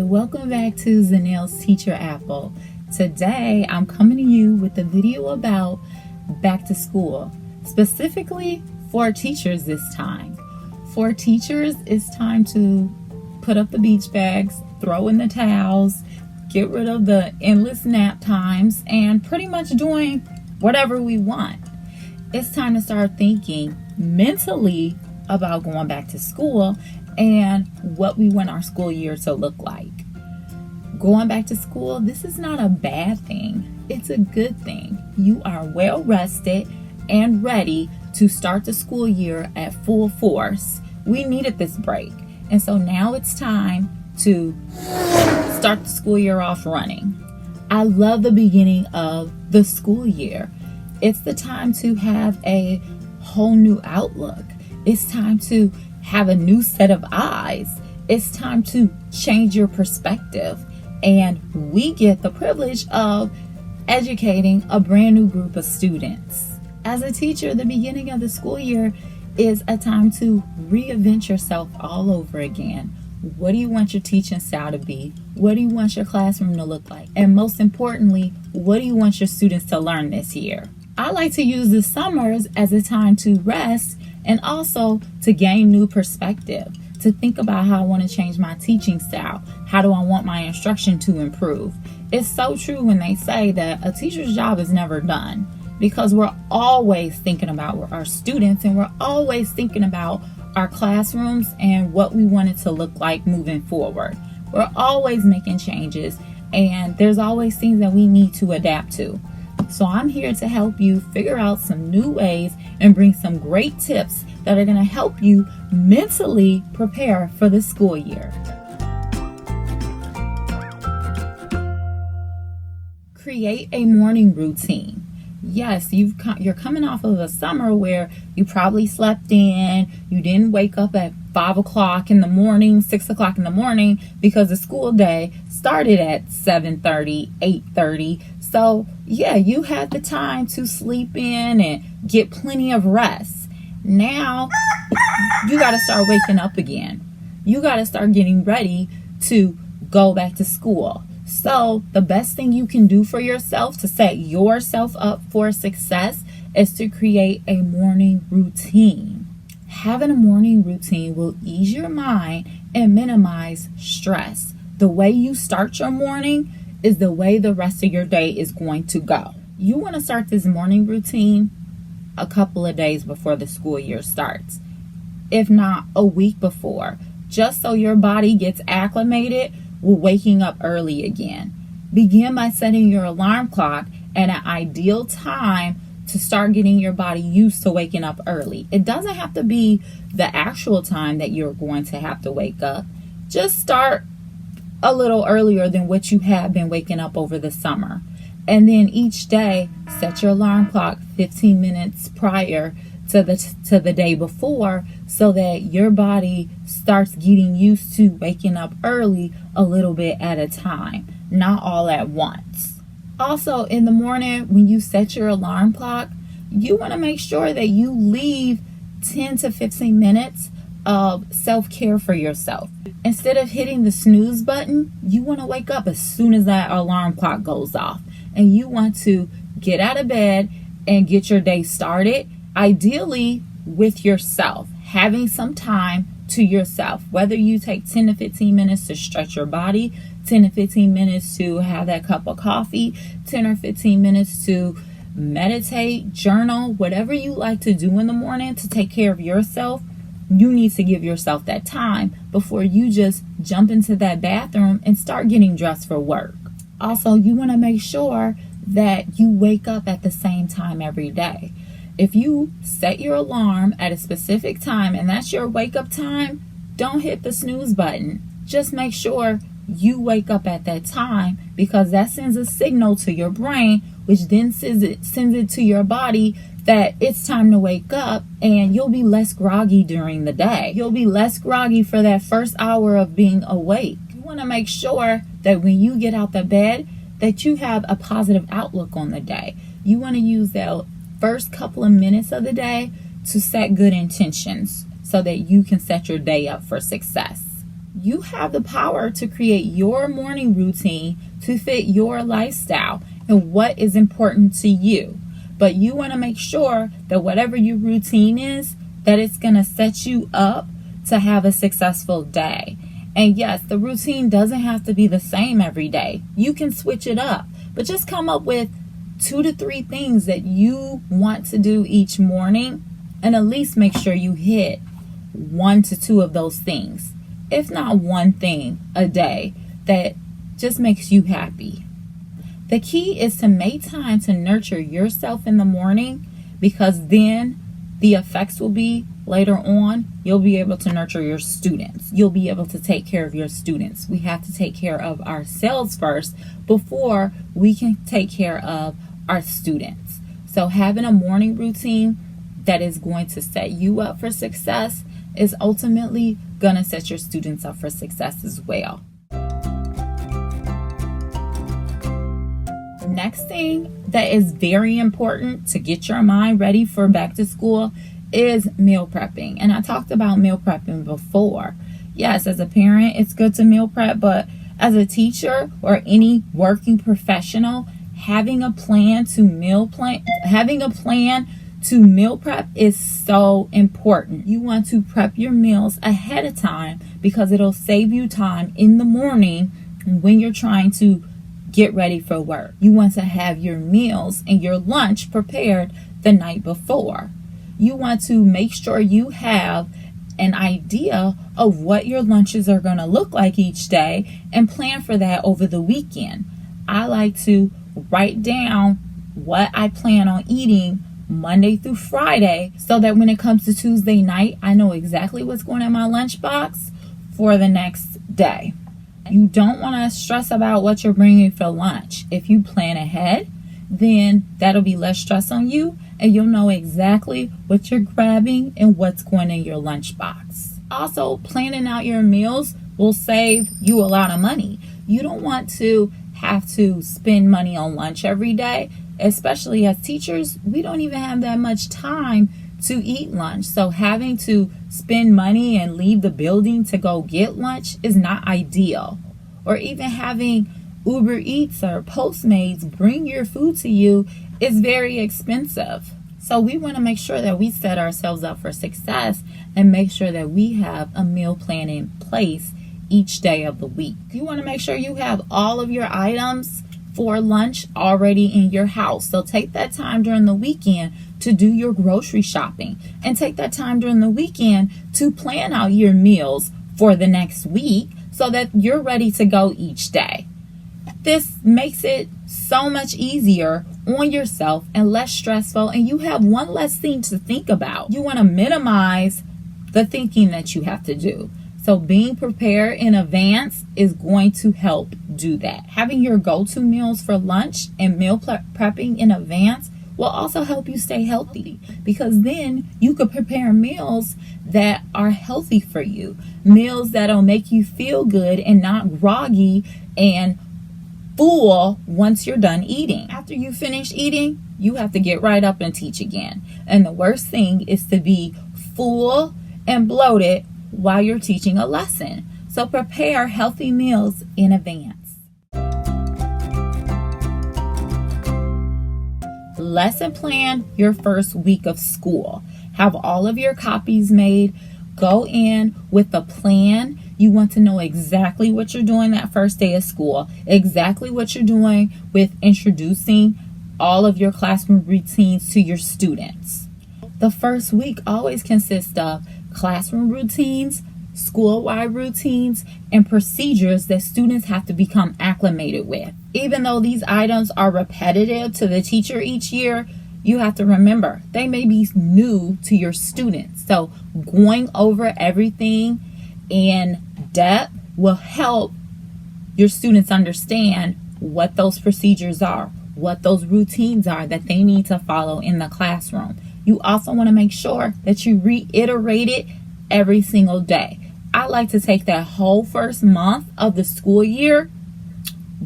Welcome back to Zanelle's Teacher Apple. Today I'm coming to you with a video about back to school, specifically for teachers this time. For teachers, it's time to put up the beach bags, throw in the towels, get rid of the endless nap times, and pretty much doing whatever we want. It's time to start thinking mentally about going back to school and what we want our school year to look like. Going back to school, this is not a bad thing. It's a good thing. You are well rested and ready to start the school year at full force. We needed this break. And so now it's time to start the school year off running. I love the beginning of the school year. It's the time to have a whole new outlook. It's time to have a new set of eyes. It's time to change your perspective. And we get the privilege of educating a brand new group of students. As a teacher, the beginning of the school year is a time to reinvent yourself all over again. What do you want your teaching style to be? What do you want your classroom to look like? And most importantly, what do you want your students to learn this year? I like to use the summers as a time to rest and also to gain new perspective, to think about how I want to change my teaching style. How do I want my instruction to improve? It's so true when they say that a teacher's job is never done, because we're always thinking about our students and we're always thinking about our classrooms and what we want it to look like moving forward. We're always making changes and there's always things that we need to adapt to. So I'm here to help you figure out some new ways and bring some great tips that are going to help you mentally prepare for the school year. Create a morning routine. Yes, you're coming off of a summer where you probably slept in, you didn't wake up at 5 o'clock in the morning, 6 o'clock in the morning, because the school day started at 7:30, 8:30. So yeah, you had the time to sleep in and get plenty of rest. Now you got to start waking up again. You got to start getting ready to go back to school. So the best thing you can do for yourself to set yourself up for success is to create a morning routine. Having a morning routine will ease your mind and minimize stress. The way you start your morning is the way the rest of your day is going to go. You want to start this morning routine a couple of days before the school year starts, if not a week before, just so your body gets acclimated with waking up early again. Begin by setting your alarm clock at an ideal time to start getting your body used to waking up early. It doesn't have to be the actual time that you're going to have to wake up. Just start a little earlier than what you have been waking up over the summer. And then each day, set your alarm clock 15 minutes prior to the day before, so that your body starts getting used to waking up early a little bit at a time, not all at once. Also, in the morning, when you set your alarm clock, you want to make sure that you leave 10 to 15 minutes of self-care for yourself. Instead of hitting the snooze button, you want to wake up as soon as that alarm clock goes off. And you want to get out of bed and get your day started, ideally with yourself, having some time to yourself, whether you take 10 to 15 minutes to stretch your body, 10 to 15 minutes to have that cup of coffee, 10 or 15 minutes to meditate, journal, whatever you like to do in the morning to take care of yourself. You need to give yourself that time before you just jump into that bathroom and start getting dressed for work. Also, you want to make sure that you wake up at the same time every day. If you set your alarm at a specific time and that's your wake up time, don't hit the snooze button. Just make sure you wake up at that time, because that sends a signal to your brain, which then sends it to your body that it's time to wake up, and you'll be less groggy during the day. You'll be less groggy for that first hour of being awake. You want to make sure that when you get out the bed, that you have a positive outlook on the day. You want to use that first couple of minutes of the day to set good intentions so that you can set your day up for success. You have the power to create your morning routine to fit your lifestyle and what is important to you. But you want to make sure that whatever your routine is, that it's going to set you up to have a successful day. And yes, the routine doesn't have to be the same every day. You can switch it up, but just come up with 2 to 3 things that you want to do each morning, and at least make sure you hit 1 to 2 of those things, if not one thing a day that just makes you happy. The key is to make time to nurture yourself in the morning, because then the effects will be later on, you'll be able to nurture your students. You'll be able to take care of your students. We have to take care of ourselves first before we can take care of our students. So having a morning routine that is going to set you up for success is ultimately going to set your students up for success as well. Next thing that is very important to get your mind ready for back to school is meal prepping. And I talked about meal prepping before. Yes, as a parent, it's good to meal prep, but as a teacher or any working professional, having a plan to meal prep is so important. You want to prep your meals ahead of time because it'll save you time in the morning when you're trying to get ready for work. You want to have your meals and your lunch prepared the night before. You want to make sure you have an idea of what your lunches are going to look like each day and plan for that over the weekend. I like to write down what I plan on eating Monday through Friday so that when it comes to Tuesday night, I know exactly what's going in my lunchbox for the next day. You don't want to stress about what you're bringing for lunch. If you plan ahead, then that'll be less stress on you and you'll know exactly what you're grabbing and what's going in your lunchbox. Also, planning out your meals will save you a lot of money. You don't want to have to spend money on lunch every day, especially as teachers. We don't even have that much time to eat lunch. So having to spend money and leave the building to go get lunch is not ideal. Or even having Uber Eats or Postmates bring your food to you is very expensive. So we want to make sure that we set ourselves up for success and make sure that we have a meal plan in place each day of the week. You want to make sure you have all of your items for lunch already in your house. So take that time during the weekend to do your grocery shopping and take that time during the weekend to plan out your meals for the next week so that you're ready to go each day. This makes it so much easier on yourself and less stressful, and you have one less thing to think about. You want to minimize the thinking that you have to do. So being prepared in advance is going to help do that. Having your go-to meals for lunch and meal prepping in advance will also help you stay healthy, because then you could prepare meals that are healthy for you, meals that'll make you feel good and not groggy and full once you're done eating. After you finish eating, you have to get right up and teach again. And the worst thing is to be full and bloated while you're teaching a lesson. So prepare healthy meals in advance. Lesson plan your first week of school. Have all of your copies made. Go in with a plan. You want to know exactly what you're doing that first day of school, exactly what you're doing with introducing all of your classroom routines to your students. The first week always consists of classroom routines, school-wide routines, and procedures that students have to become acclimated with. Even though these items are repetitive to the teacher each year, you have to remember they may be new to your students. So going over everything in depth will help your students understand what those procedures are, what those routines are that they need to follow in the classroom. You also want to make sure that you reiterate it every single day. I like to take that whole first month of the school year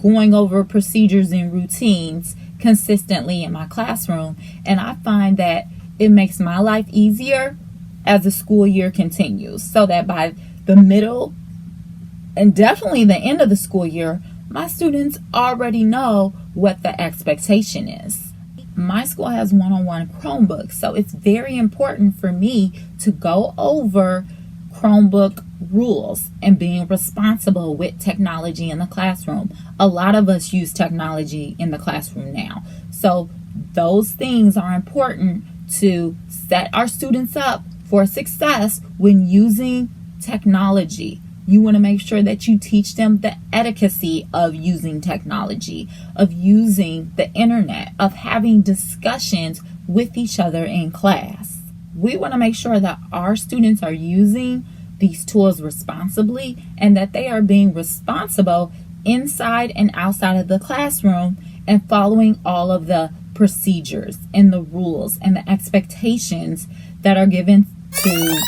going over procedures and routines consistently in my classroom, and I find that it makes my life easier as the school year continues, so that by the middle and definitely the end of the school year, my students already know what the expectation is. My school has one-on-one Chromebooks, so it's very important for me to go over Chromebook rules and being responsible with technology in the classroom. A lot of us use technology in the classroom now. So those things are important to set our students up for success when using technology. You want to make sure that you teach them the etiquette of using technology, of using the internet, of having discussions with each other in class. We want to make sure that our students are using these tools responsibly and that they are being responsible inside and outside of the classroom and following all of the procedures and the rules and the expectations that are given to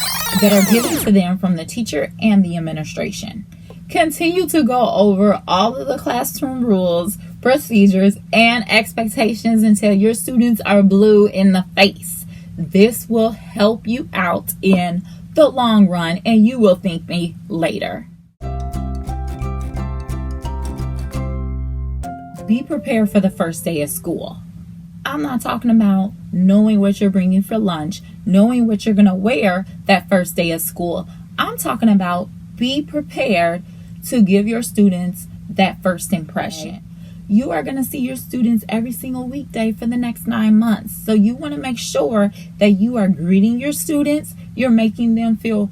them from the teacher and the administration. Continue to go over all of the classroom rules, procedures, and expectations until your students are blue in the face. This will help you out in the long run, and you will thank me later. Be prepared for the first day of school. I'm not talking about knowing what you're bringing for lunch, knowing what you're going to wear that first day of school. I'm talking about be prepared to give your students that first impression. You are going to see your students every single weekday for the next 9 months. So you want to make sure that you are greeting your students, you're making them feel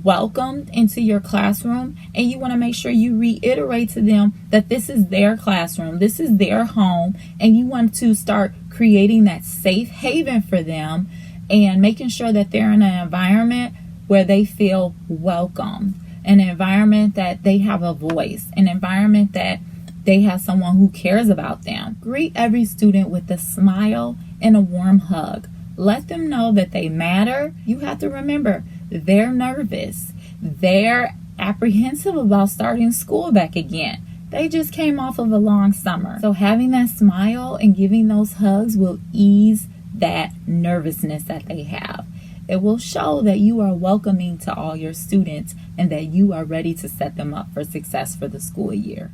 welcomed into your classroom, and you want to make sure you reiterate to them that this is their classroom, this is their home, and you want to start creating that safe haven for them and making sure that they're in an environment where they feel welcome, an environment that they have a voice, an environment that they have someone who cares about them. Greet every student with a smile and a warm hug. Let them know that they matter. You have to remember, they're nervous. They're apprehensive about starting school back again. They just came off of a long summer. So having that smile and giving those hugs will ease that nervousness that they have. It will show that you are welcoming to all your students and that you are ready to set them up for success for the school year.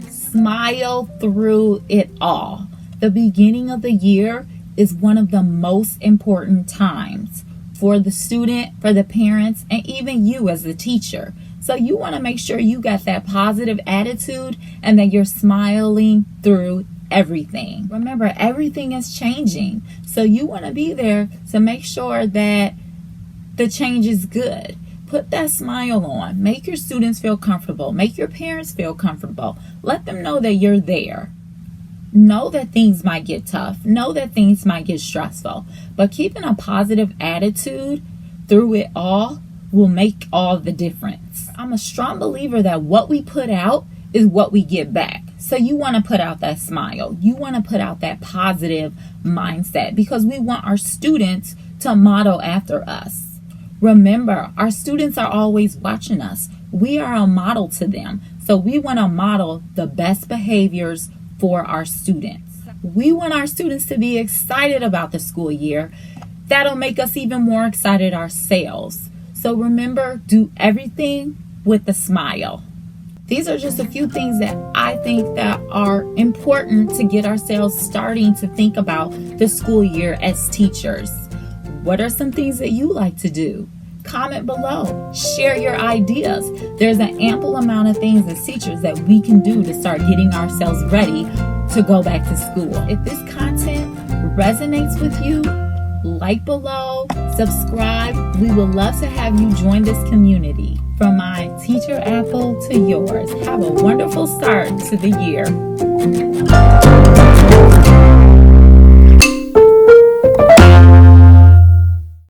Smile through it all. The beginning of the year is one of the most important times for the student, for the parents, and even you as the teacher. So you want to make sure you got that positive attitude and that you're smiling through everything. Remember, everything is changing. So you want to be there to make sure that the change is good. Put that smile on. Make your students feel comfortable. Make your parents feel comfortable. Let them know that you're there. Know that things might get tough. Know that things might get stressful. But keeping a positive attitude through it all will make all the difference. I'm a strong believer that what we put out is what we get back. So you want to put out that smile. You want to put out that positive mindset because we want our students to model after us. Remember, our students are always watching us. We are a model to them. So we want to model the best behaviors for our students. We want our students to be excited about the school year. That'll make us even more excited ourselves. So remember, do everything with a smile. These are just a few things that I think that are important to get ourselves starting to think about the school year as teachers. What are some things that you like to do? Comment below. Share your ideas. There's an ample amount of things as teachers that we can do to start getting ourselves ready to go back to school. If this content resonates with you, like below, subscribe. We would love to have you join this community. From my teacher apple to yours. Have a wonderful start to the year.